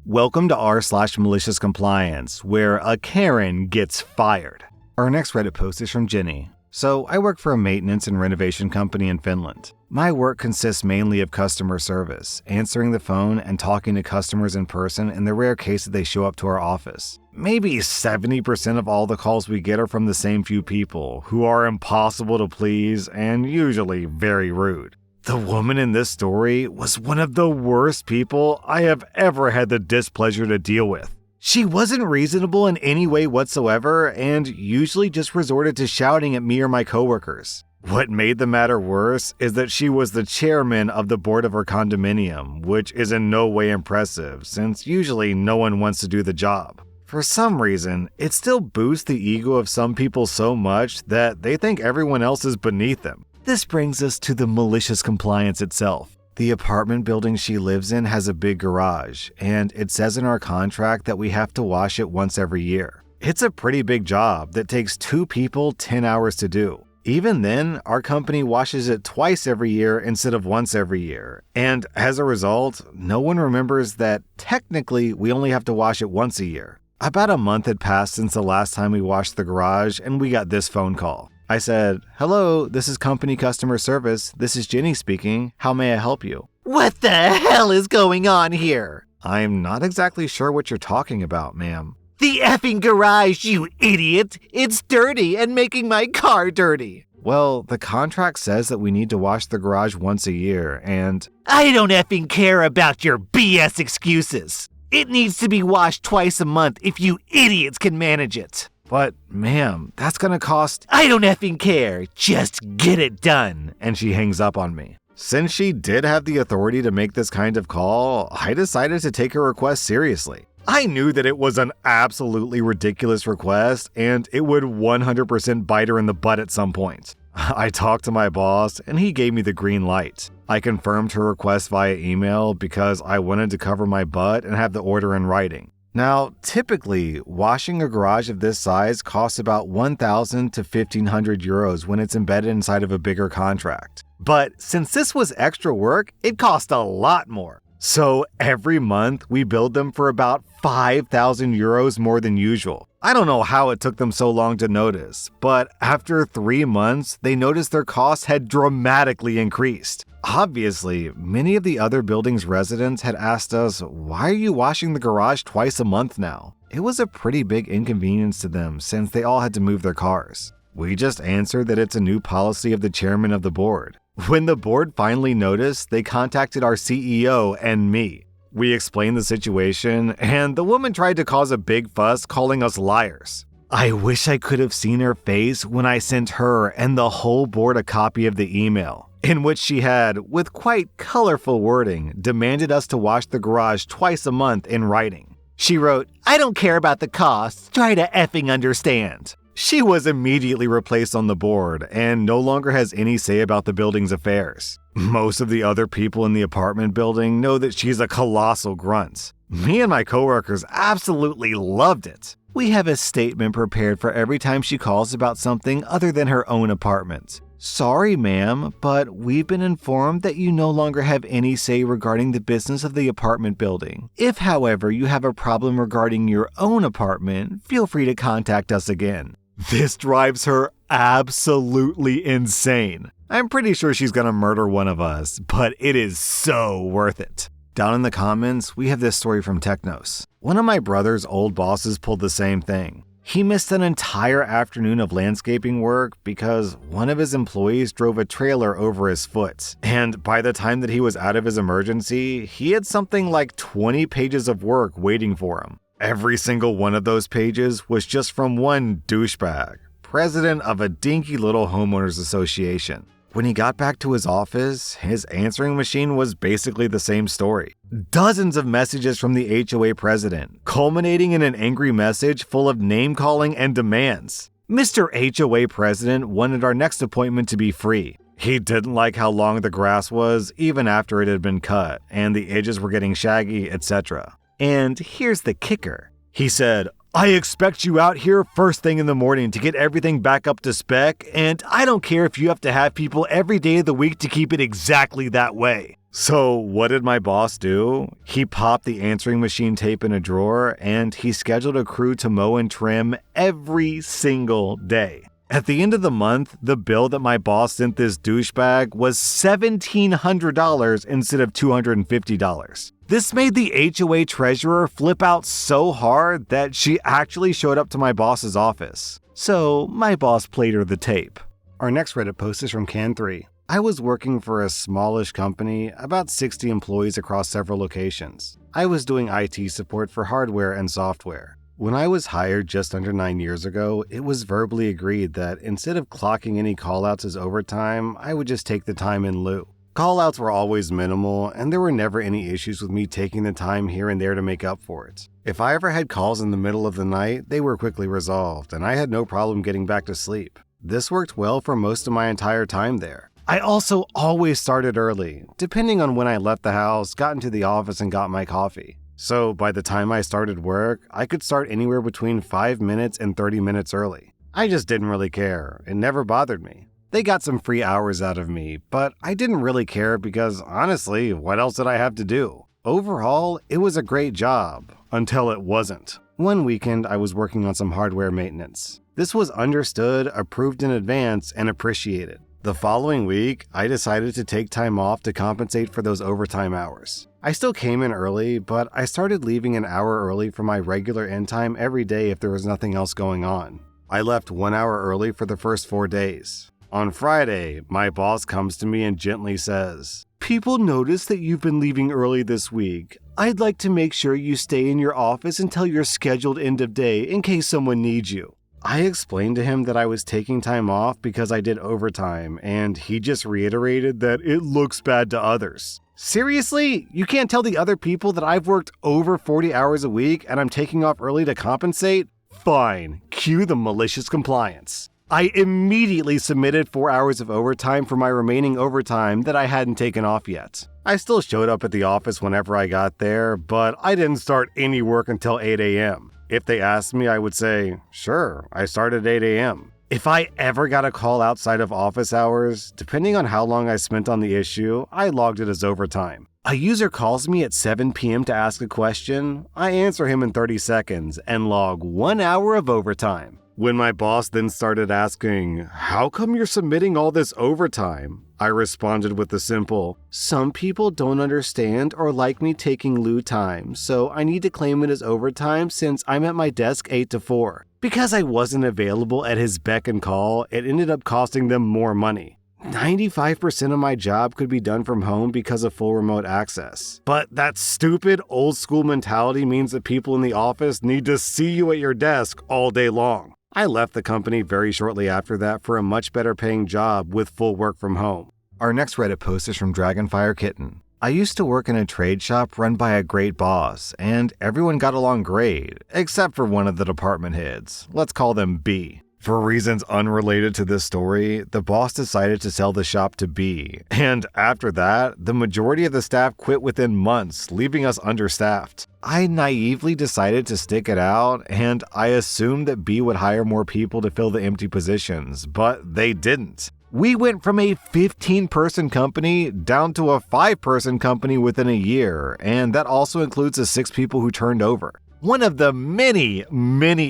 Welcome to r/Maliciouscompliance, where a Karen gets fired. Our next Reddit post is from Jenny. So, I work for a maintenance and renovation company in Finland. My work consists mainly of customer service, answering the phone and talking to customers in person in the rare case that they show up to our office. Maybe 70% of all the calls we get are from the same few people, who are impossible to please and usually very rude. The woman in this story was one of the worst people I have ever had the displeasure to deal with. She wasn't reasonable in any way whatsoever and usually just resorted to shouting at me or my coworkers. What made the matter worse is that she was the chairman of the board of her condominium, which is in no way impressive since usually no one wants to do the job. For some reason, it still boosts the ego of some people so much that they think everyone else is beneath them. This brings us to the malicious compliance itself. The apartment building she lives in has a big garage, and it says in our contract that we have to wash it once every year. It's a pretty big job that takes 2 people 10 hours to do. Even then, our company washes it twice every year instead of once every year. And as a result, no one remembers that technically we only have to wash it once a year. About a month had passed since the last time we washed the garage, and we got this phone call. I said, "Hello, this is company customer service. This is Jenny speaking. How may I help you?" What the hell is going on here? I'm not exactly sure what you're talking about, ma'am. The effing garage, you idiot! It's dirty and making my car dirty. Well, the contract says that we need to wash the garage once a year, and I don't effing care about your BS excuses. It needs to be washed twice a month if you idiots can manage it. But, ma'am, that's gonna cost— I don't effing care. Just get it done. And she hangs up on me. Since she did have the authority to make this kind of call, I decided to take her request seriously. I knew that it was an absolutely ridiculous request, and it would 100% bite her in the butt at some point. I talked to my boss, and he gave me the green light. I confirmed her request via email because I wanted to cover my butt and have the order in writing. Now, typically, washing a garage of this size costs about 1,000 to 1,500 euros when it's embedded inside of a bigger contract. But since this was extra work, it cost a lot more. So every month, we billed them for about 5,000 euros more than usual. I don't know how it took them so long to notice, but after 3 months, they noticed their costs had dramatically increased. Obviously, many of the other building's residents had asked us, "Why are you washing the garage twice a month now?" It was a pretty big inconvenience to them since they all had to move their cars. We just answered that it's a new policy of the chairman of the board. When the board finally noticed, they contacted our CEO and me. We explained the situation, and the woman tried to cause a big fuss, calling us liars. I wish I could have seen her face when I sent her and the whole board a copy of the email, in which she had, with quite colorful wording, demanded us to wash the garage twice a month in writing. She wrote, "I don't care about the costs, try to effing understand." She was immediately replaced on the board and no longer has any say about the building's affairs. Most of the other people in the apartment building know that she's a colossal grunt. Me and my coworkers absolutely loved it. We have a statement prepared for every time she calls about something other than her own apartment. "Sorry, ma'am, but we've been informed that you no longer have any say regarding the business of the apartment building. If, however, you have a problem regarding your own apartment, feel free to contact us again." This drives her absolutely insane. I'm pretty sure she's gonna murder one of us, but it is so worth it. Down in the comments, we have this story from Technos. One of my brother's old bosses pulled the same thing. He missed an entire afternoon of landscaping work because one of his employees drove a trailer over his foot. And by the time that he was out of his emergency, he had something like 20 pages of work waiting for him. Every single one of those pages was just from one douchebag, president of a dinky little homeowners association. When he got back to his office, his answering machine was basically the same story. Dozens of messages from the HOA president, culminating in an angry message full of name-calling and demands. Mr. HOA president wanted our next appointment to be free. He didn't like how long the grass was, even after it had been cut, and the edges were getting shaggy, etc. And here's the kicker. He said, "I expect you out here first thing in the morning to get everything back up to spec, and I don't care if you have to have people every day of the week to keep it exactly that way." So what did my boss do? He popped the answering machine tape in a drawer and he scheduled a crew to mow and trim every single day. At the end of the month, the bill that my boss sent this douchebag was $1,700 instead of $250. This made the HOA treasurer flip out so hard that she actually showed up to my boss's office. So my boss played her the tape. Our next Reddit post is from Can3. I was working for a smallish company, about 60 employees across several locations. I was doing IT support for hardware and software. When I was hired just under 9 years ago, it was verbally agreed that instead of clocking any callouts as overtime, I would just take the time in lieu. Callouts were always minimal, and there were never any issues with me taking the time here and there to make up for it. If I ever had calls in the middle of the night, they were quickly resolved, and I had no problem getting back to sleep. This worked well for most of my entire time there. I also always started early, depending on when I left the house, got into the office, and got my coffee. So by the time I started work, I could start anywhere between 5 minutes and 30 minutes early. I just didn't really care. It never bothered me. They got some free hours out of me, but I didn't really care because honestly, what else did I have to do? Overall, it was a great job, until it wasn't. One weekend, I was working on some hardware maintenance. This was understood, approved in advance, and appreciated. The following week, I decided to take time off to compensate for those overtime hours. I still came in early, but I started leaving an hour early for my regular end time every day if there was nothing else going on. I left 1 hour early for the first 4 days. On Friday, my boss comes to me and gently says, "People notice that you've been leaving early this week. I'd like to make sure you stay in your office until your scheduled end of day in case someone needs you." I explained to him that I was taking time off because I did overtime, and he just reiterated that it looks bad to others. Seriously? You can't tell the other people that I've worked over 40 hours a week and I'm taking off early to compensate? Fine. Cue the malicious compliance. I immediately submitted 4 hours of overtime for my remaining overtime that I hadn't taken off yet. I still showed up at the office whenever I got there, but I didn't start any work until 8 a.m. If they asked me, I would say, sure, I started at 8 a.m. If I ever got a call outside of office hours, depending on how long I spent on the issue, I logged it as overtime. A user calls me at 7 p.m. to ask a question, I answer him in 30 seconds and log 1 hour of overtime. When my boss then started asking, "How come you're submitting all this overtime?" I responded with the simple, "Some people don't understand or like me taking lieu time, so I need to claim it as overtime since I'm at my desk 8 to 4. Because I wasn't available at his beck and call, it ended up costing them more money. 95% of my job could be done from home because of full remote access. But that stupid old school mentality means that people in the office need to see you at your desk all day long. I left the company very shortly after that for a much better paying job with full work from home. Our next Reddit post is from Dragonfire Kitten. I used to work in a trade shop run by a great boss, and everyone got along great, except for one of the department heads. Let's call them B. For reasons unrelated to this story, the boss decided to sell the shop to B, and after that, the majority of the staff quit within months, leaving us understaffed. I naively decided to stick it out, and I assumed that B would hire more people to fill the empty positions, but they didn't. We went from a 15-person company down to a 5-person company within a year, and that also includes the 6 people who turned over. One of the many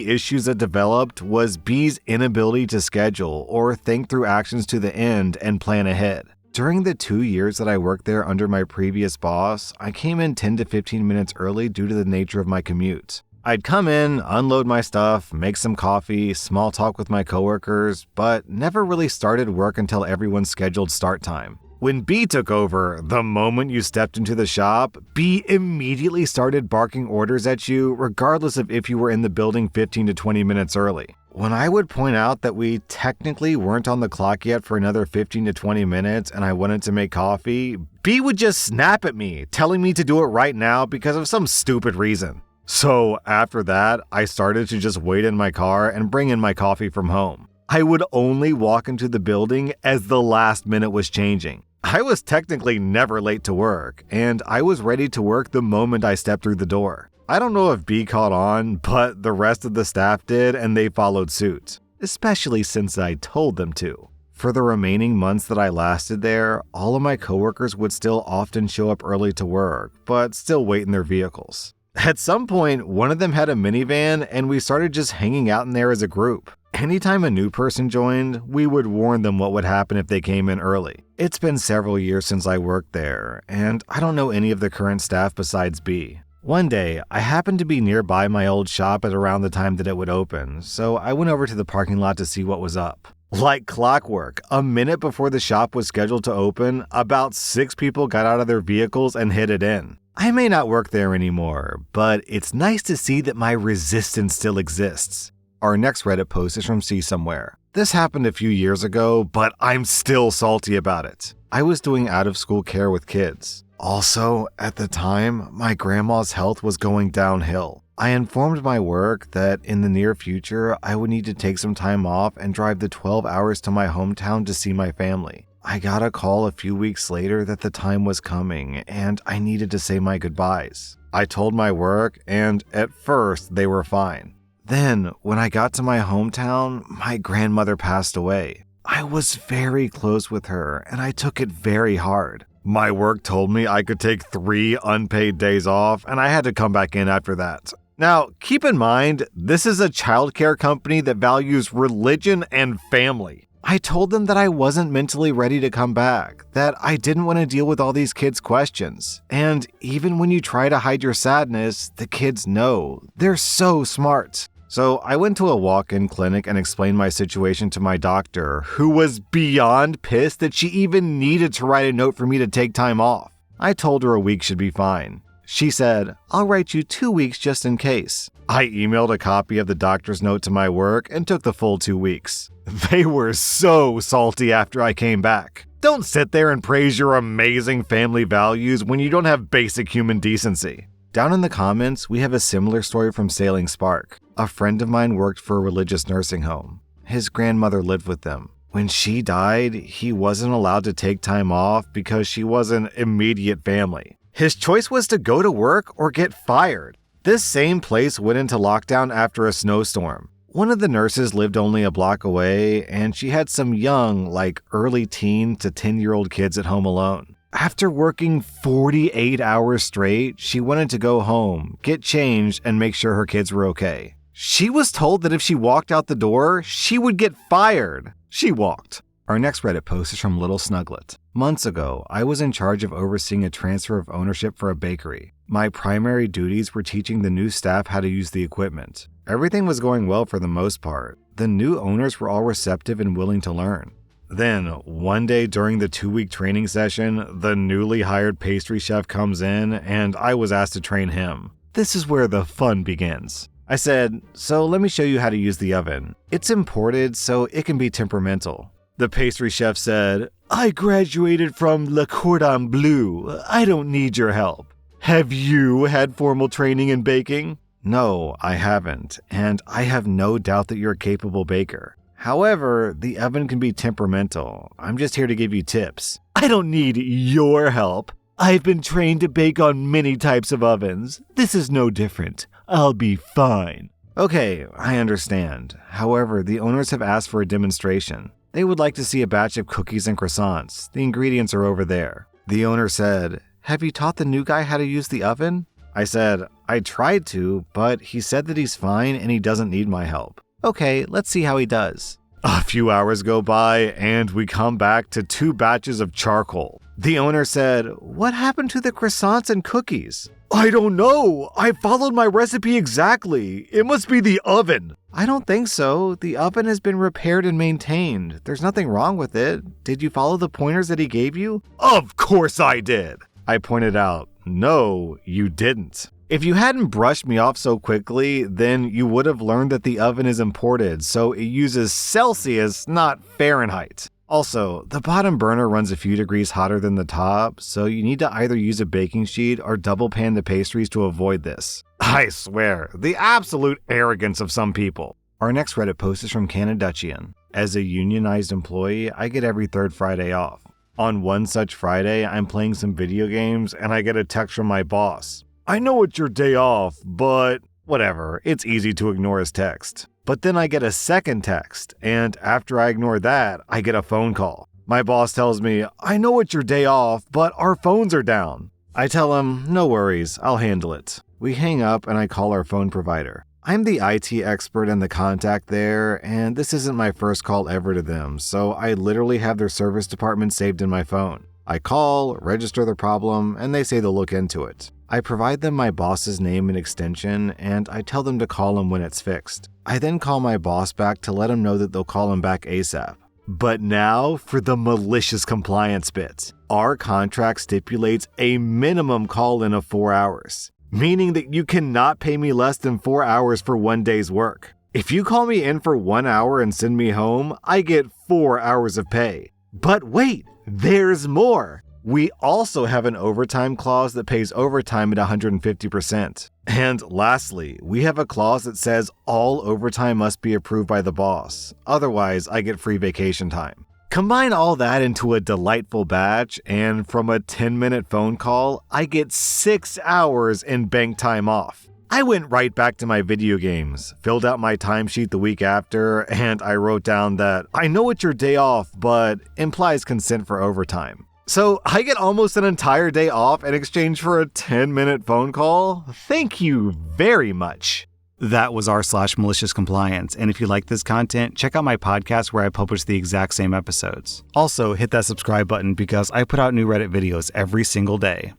issues that developed was B's inability to schedule or think through actions to the end and plan ahead. During the 2 years that I worked there under my previous boss, I came in 10 to 15 minutes early due to the nature of my commute. I'd come in, unload my stuff, make some coffee, small talk with my coworkers, but never really started work until everyone's scheduled start time. When B took over, the moment you stepped into the shop, B immediately started barking orders at you regardless of if you were in the building 15 to 20 minutes early. When I would point out that we technically weren't on the clock yet for another 15 to 20 minutes and I wanted to make coffee, B would just snap at me, telling me to do it right now because of some stupid reason. So after that, I started to just wait in my car and bring in my coffee from home. I would only walk into the building as the last minute was changing. I was technically never late to work, and I was ready to work the moment I stepped through the door. I don't know if B caught on, but the rest of the staff did, and they followed suit, especially since I told them to. For the remaining months that I lasted there, all of my coworkers would still often show up early to work, but still wait in their vehicles. At some point, one of them had a minivan and we started just hanging out in there as a group. Anytime a new person joined, we would warn them what would happen if they came in early. It's been several years since I worked there, and I don't know any of the current staff besides B. One day, I happened to be nearby my old shop at around the time that it would open, so I went over to the parking lot to see what was up. Like clockwork, a minute before the shop was scheduled to open, about 6 people got out of their vehicles and headed in. I may not work there anymore, but it's nice to see that my resistance still exists. Our next Reddit post is from C Somewhere. This happened a few years ago, but I'm still salty about it. I was doing out-of-school care with kids. Also, at the time, my grandma's health was going downhill. I informed my work that in the near future, I would need to take some time off and drive the 12 hours to my hometown to see my family. I got a call a few weeks later that the time was coming and I needed to say my goodbyes. I told my work and at first they were fine. Then, when I got to my hometown, my grandmother passed away. I was very close with her and I took it very hard. My work told me I could take 3 unpaid days off and I had to come back in after that. Now, keep in mind, this is a childcare company that values religion and family. I told them that I wasn't mentally ready to come back, that I didn't want to deal with all these kids' questions. And even when you try to hide your sadness, the kids know. They're so smart. So I went to a walk-in clinic and explained my situation to my doctor, who was beyond pissed that she even needed to write a note for me to take time off. I told her a week should be fine. She said, "I'll write you 2 weeks just in case." I emailed a copy of the doctor's note to my work and took the full 2 weeks. They were so salty after I came back. Don't sit there and praise your amazing family values when you don't have basic human decency. Down in the comments, we have a similar story from Sailing Spark. A friend of mine worked for a religious nursing home. His grandmother lived with them. When she died, he wasn't allowed to take time off because she wasn't immediate family. His choice was to go to work or get fired. This same place went into lockdown after a snowstorm. One of the nurses lived only a block away, and she had some young, like early teen to 10-year-old kids at home alone. After working 48 hours straight, she wanted to go home, get changed, and make sure her kids were okay. She was told that if she walked out the door, she would get fired. She walked. Our next Reddit post is from Little Snuglet. Months ago, I was in charge of overseeing a transfer of ownership for a bakery. My primary duties were teaching the new staff how to use the equipment. Everything was going well for the most part. The new owners were all receptive and willing to learn. Then, one day during the 2-week training session, the newly hired pastry chef comes in and I was asked to train him. This is where the fun begins. I said, "So let me show you how to use the oven. It's imported, so it can be temperamental." The pastry chef said, "I graduated from Le Cordon Bleu. I don't need your help." Have you had formal training in baking? No, I haven't, and I have no doubt that you're a capable baker. However, the oven can be temperamental. I'm just here to give you tips. I don't need your help. I've been trained to bake on many types of ovens. This is no different. I'll be fine. Okay, I understand. However, the owners have asked for a demonstration. They would like to see a batch of cookies and croissants. The ingredients are over there. The owner said, "Have you taught the new guy how to use the oven?" I said, "I tried to, but he said that he's fine and he doesn't need my help." Okay, let's see how he does. A few hours go by and we come back to 2 batches of charcoal. The owner said, "What happened to the croissants and cookies?" I don't know. I followed my recipe exactly. It must be the oven. I don't think so. The oven has been repaired and maintained. There's nothing wrong with it. Did you follow the pointers that he gave you? Of course I did. I pointed out, "No, you didn't. If you hadn't brushed me off so quickly, then you would have learned that the oven is imported, so it uses Celsius, not Fahrenheit. Also, the bottom burner runs a few degrees hotter than the top, so you need to either use a baking sheet or double pan the pastries to avoid this." I swear, the absolute arrogance of some people. Our next Reddit post is from Canaduchian. As a unionized employee, I get every 3rd Friday off. On one such Friday, I'm playing some video games and I get a text from my boss. "I know it's your day off, but..." Whatever, it's easy to ignore his text. But then I get a second text, and after I ignore that, I get a phone call. My boss tells me, I know it's your day off, but our phones are down. I tell him, no worries, I'll handle it. We hang up and I call our phone provider. I'm the IT expert and the contact there, and this isn't my first call ever to them, so I literally have their service department saved in my phone. I call, register the problem, and they say they'll look into it. I provide them my boss's name and extension, and I tell them to call him when it's fixed. I then call my boss back to let him know that they'll call him back ASAP. But now for the malicious compliance bit. Our contract stipulates a minimum call-in of 4 hours, meaning that you cannot pay me less than 4 hours for 1 day's work. If you call me in for 1 hour and send me home, I get 4 hours of pay. But wait, there's more. We also have an overtime clause that pays overtime at 150%. And lastly, we have a clause that says all overtime must be approved by the boss. Otherwise, I get free vacation time. Combine all that into a delightful batch, and from a 10-minute phone call, I get 6 hours in bank time off. I went right back to my video games, filled out my timesheet the week after, and I wrote down that I know it's your day off, but implies consent for overtime. So I get almost an entire day off in exchange for a 10-minute phone call? Thank you very much. That was rSlash Maliciouscompliance, and if you like this content, check out my podcast where I publish the exact same episodes. Also, hit that subscribe button because I put out new Reddit videos every single day.